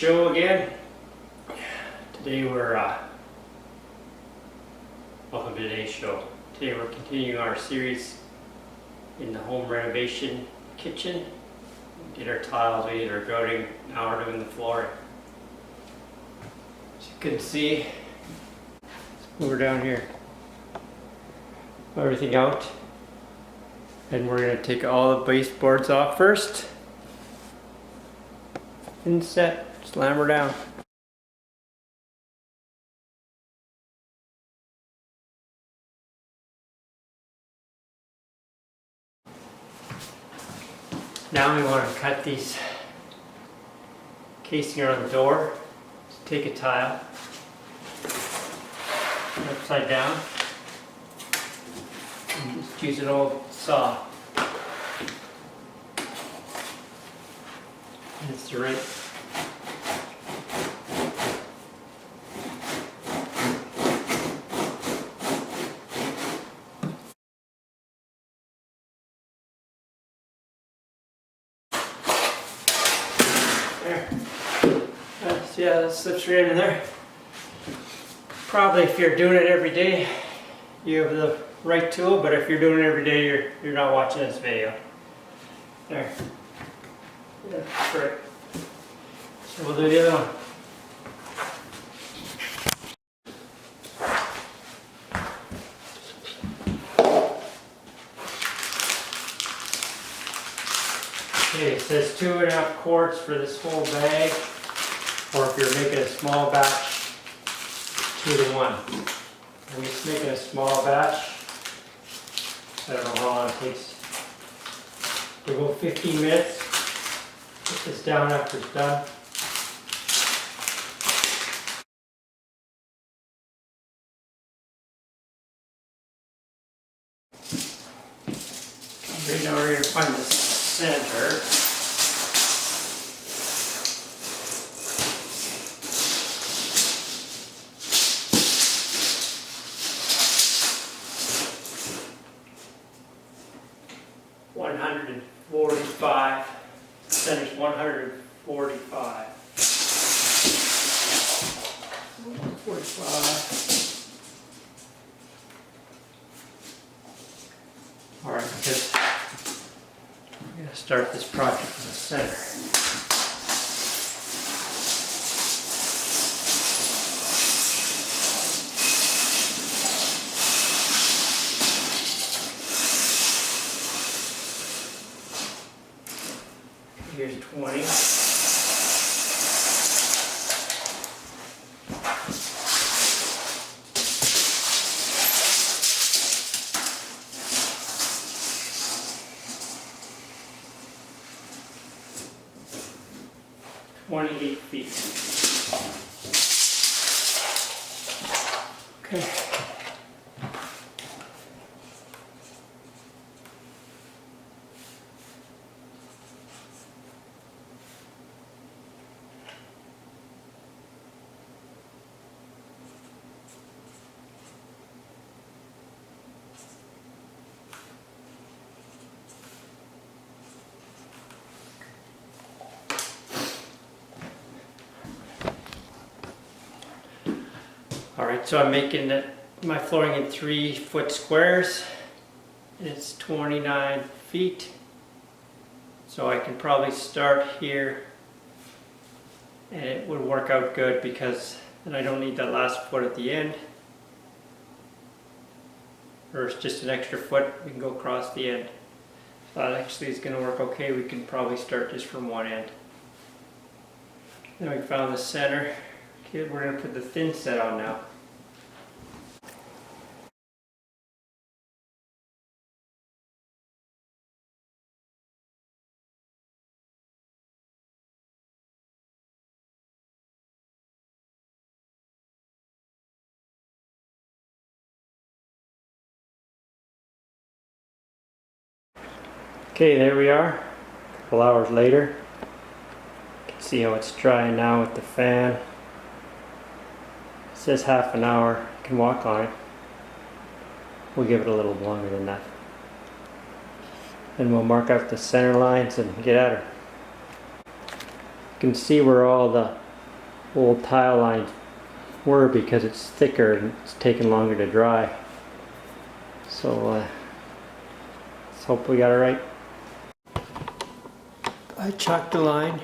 Show again. Today we're welcome to today's show. Today we're continuing our series in the home renovation kitchen. We did our tiles, we did our grouting, now we're doing the flooring. As you can see, let's move her down here. Everything out, and we're going to take all the baseboards off first. Inset, slam her down. Now we want to cut these casing around the door. Just take a tile, upside down, and just use an old saw. And it's the right. There. Yeah, that slips right in there. Probably if you're doing it every day, you have the right tool, but if you're doing it every day, you're not watching this video. There. Yeah, that's right. So we'll do the other one. Okay, it says 2.5 quarts for this whole bag, or if you're making a small batch, 2 to 1. I'm just making a small batch. I don't know how long it takes. We'll go 15 minutes. Put this down after it's done. Right now we're going to find the center. $145. Center's 145. 145. All right, because we're going to start this project in the center. Here's 20. $28 feet. Okay. Alright, so I'm making my flooring in 3-foot squares. And it's 29 feet. So I can probably start here and it would work out good because then I don't need that last foot at the end. Or it's just an extra foot, we can go across the end. So that actually is going to work okay. We can probably start just from one end. Then we found the center. Okay, we're going to put the thin set on now. Okay, there we are. A couple hours later. You can see how it's drying now with the fan. It says half an hour. You can walk on it. We'll give it a little longer than that. and we'll mark out the center lines and get at her. You can see where all the old tile lines were, because it's thicker and it's taking longer to dry. So let's hope we got it right. I chucked a line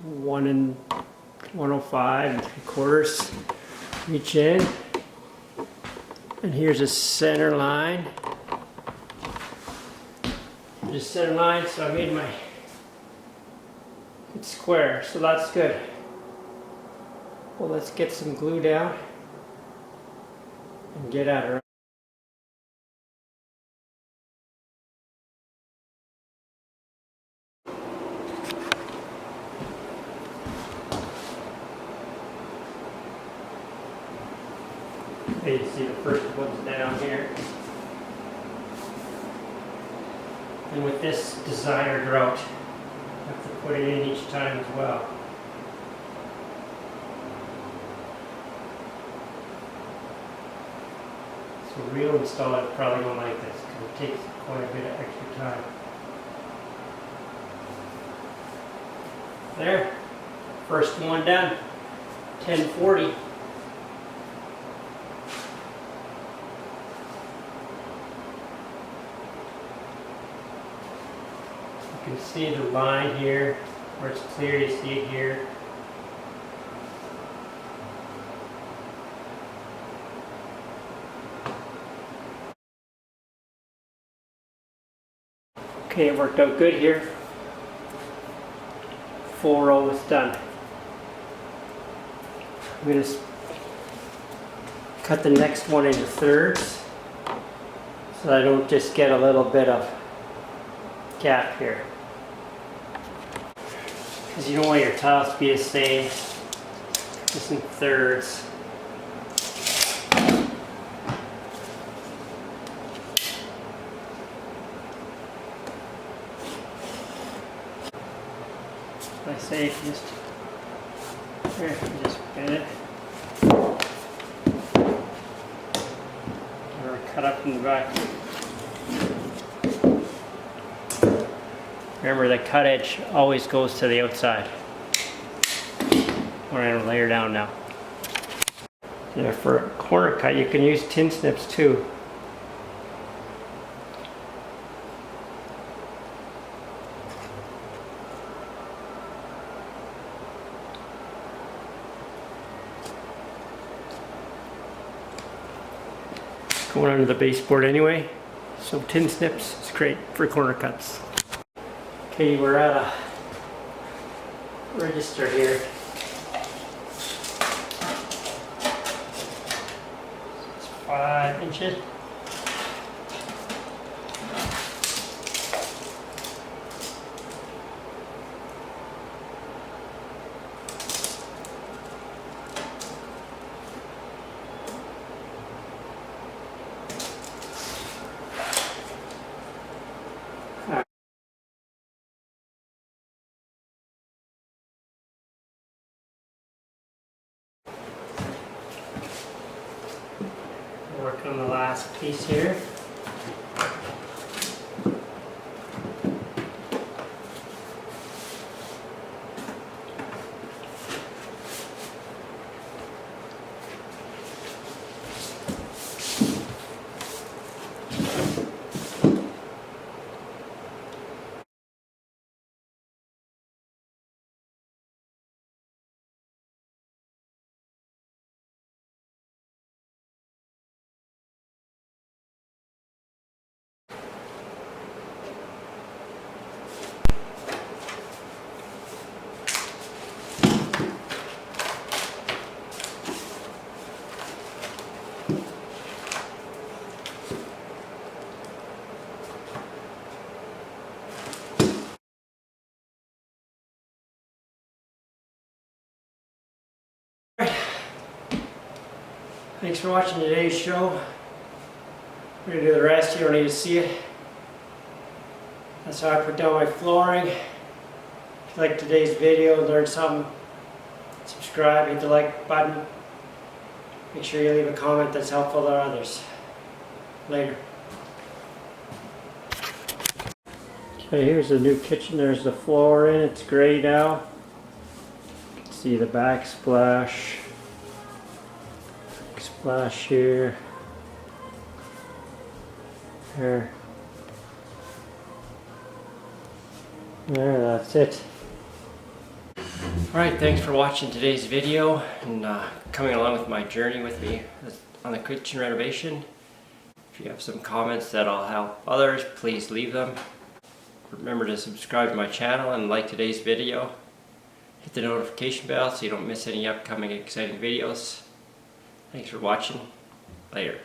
105 3/4 each end, and here's a center line. Just center line, so I made my it's square, so that's good. Well, let's get some glue down and get at her. Okay, you see the first one's down here. And with this designer grout, I have to put it in each time as well. So real installers probably don't like this because it takes quite a bit of extra time. There, first one done, 1040. You can see the line here, where it's clear, you see it here. Okay, it worked out good here. Full row is done. I'm going to cut the next one into thirds so I don't just get a little bit of gap here. Because you don't want your tiles to be the same, just in thirds. I say just here, just get it. Or cut up in the back. Remember, the cut edge always goes to the outside. We're going to layer down now. Yeah, for a corner cut, you can use tin snips too. Going under the baseboard anyway, so tin snips is great for corner cuts. Okay, we're at a register here. It's 5 inches. Working on the last piece here. Thanks for watching today's show. We're going to do the rest. You don't need to see it. That's how I put down my flooring. If you like today's video, learned something, subscribe, hit the like button. Make sure you leave a comment that's helpful to others. Later. Okay, here's the new kitchen. There's the floor in. It's gray now. see the backsplash. Splash here. There. There, that's it. Alright, thanks for watching today's video and coming along with my journey with me on the kitchen renovation. If you have some comments that'll help others, please leave them. Remember to subscribe to my channel and like today's video. Hit the notification bell so you don't miss any upcoming exciting videos. Thanks for watching. Later.